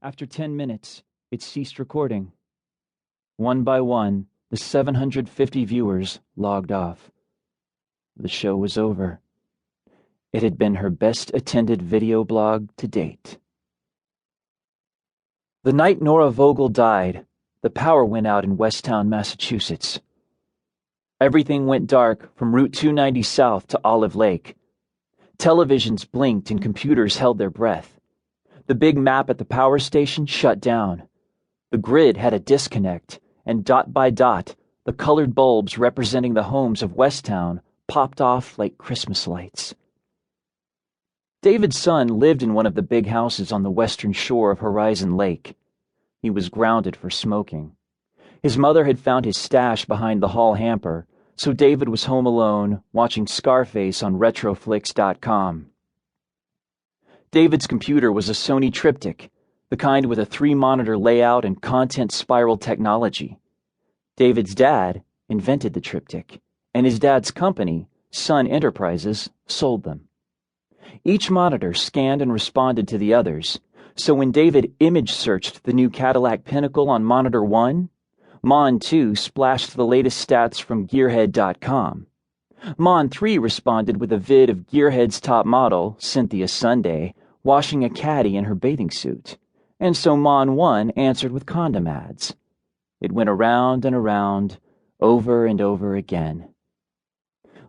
After 10 minutes, it ceased recording. One by one, the 750 viewers logged off. The show was over. It had been her best-attended video blog to date. The night Nora Vogel died, the power went out in Westtown, Massachusetts. Everything went dark from Route 290 south to Olive Lake. Televisions blinked and computers held their breath. The big map at the power station shut down. The grid had a disconnect, and dot by dot, the colored bulbs representing the homes of Westtown popped off like Christmas lights. David's son lived in one of the big houses on the western shore of Horizon Lake. He was grounded for smoking. His mother had found his stash behind the hall hamper, so David was home alone, watching Scarface on Retroflix.com. David's computer was a Sony Triptych, the kind with a 3-monitor layout and content spiral technology. David's dad invented the Triptych, and his dad's company, Sun Enterprises, sold them. Each monitor scanned and responded to the others, so when David image searched the new Cadillac Pinnacle on Monitor 1, Mon 2 splashed the latest stats from Gearhead.com. Mon 3 responded with a vid of Gearhead's top model, Cynthia Sunday, washing a caddy in her bathing suit, and so Mon 1 answered with condom ads. It went around and around, over and over again.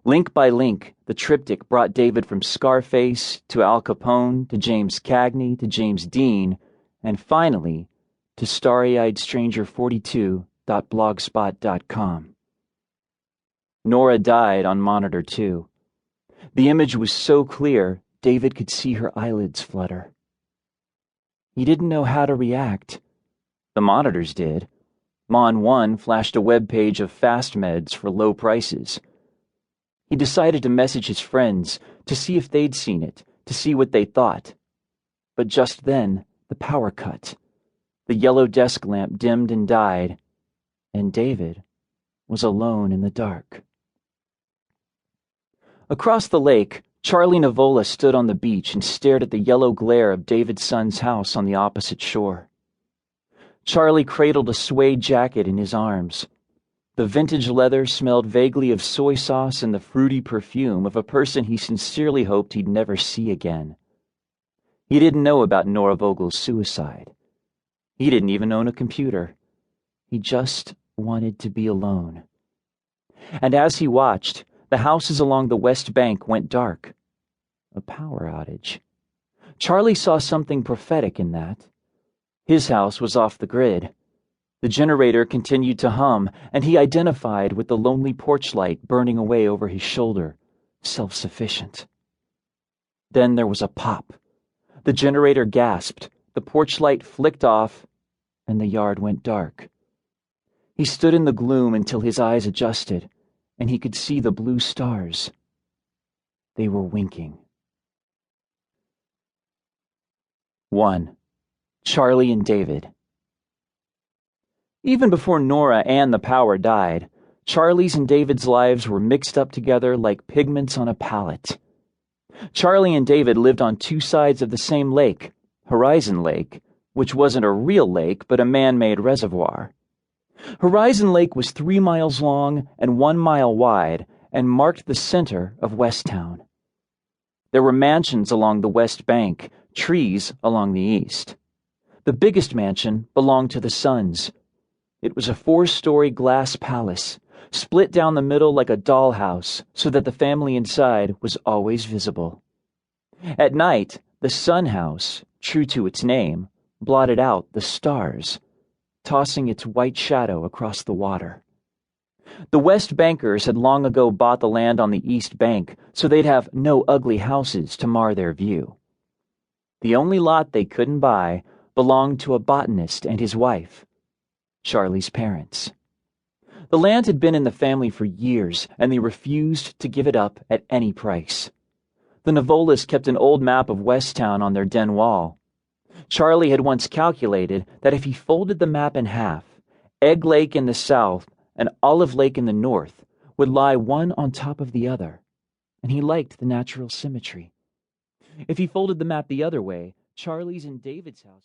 Link by link, the Triptych brought David from Scarface to Al Capone to James Cagney to James Dean, and finally to Starry-Eyed Stranger 42.blogspot.com. Nora died on Monitor 2. The image was so clear, David could see her eyelids flutter. He didn't know how to react. The monitors did. Mon 1 flashed a web page of fast meds for low prices. He decided to message his friends to see if they'd seen it, to see what they thought. But just then, the power cut. The yellow desk lamp dimmed and died, and David was alone in the dark. Across the lake, Charlie Navola stood on the beach and stared at the yellow glare of David's son's house on the opposite shore. Charlie cradled a suede jacket in his arms. The vintage leather smelled vaguely of soy sauce and the fruity perfume of a person he sincerely hoped he'd never see again. He didn't know about Nora Vogel's suicide. He didn't even own a computer. He just wanted to be alone. And as he watched, the houses along the West Bank went dark. A power outage. Charlie saw something prophetic in that. His house was off the grid. The generator continued to hum, and he identified with the lonely porch light burning away over his shoulder, self-sufficient. Then there was a pop. The generator gasped, the porch light flicked off, and the yard went dark. He stood in the gloom until his eyes adjusted, and he could see the blue stars. They were winking. 1. Charlie and David. Even before Nora and the power died, Charlie's and David's lives were mixed up together like pigments on a palette. Charlie and David lived on two sides of the same lake, Horizon Lake, which wasn't a real lake but a man-made reservoir. Horizon Lake was 3 miles long and 1 mile wide and marked the center of Westtown. There were mansions along the west bank, trees along the east. The biggest mansion belonged to the Sons. It was a 4-story glass palace, split down the middle like a dollhouse so that the family inside was always visible. At night, the Sun House, true to its name, blotted out the stars, tossing its white shadow across the water. The West Bankers had long ago bought the land on the East Bank so they'd have no ugly houses to mar their view. The only lot they couldn't buy belonged to a botanist and his wife, Charlie's parents. The land had been in the family for years, and they refused to give it up at any price. The Navolas kept an old map of Westtown on their den wall. Charlie had once calculated that if he folded the map in half, Egg Lake in the south and Olive Lake in the north would lie one on top of the other, and he liked the natural symmetry. If he folded the map the other way, Charlie's and David's house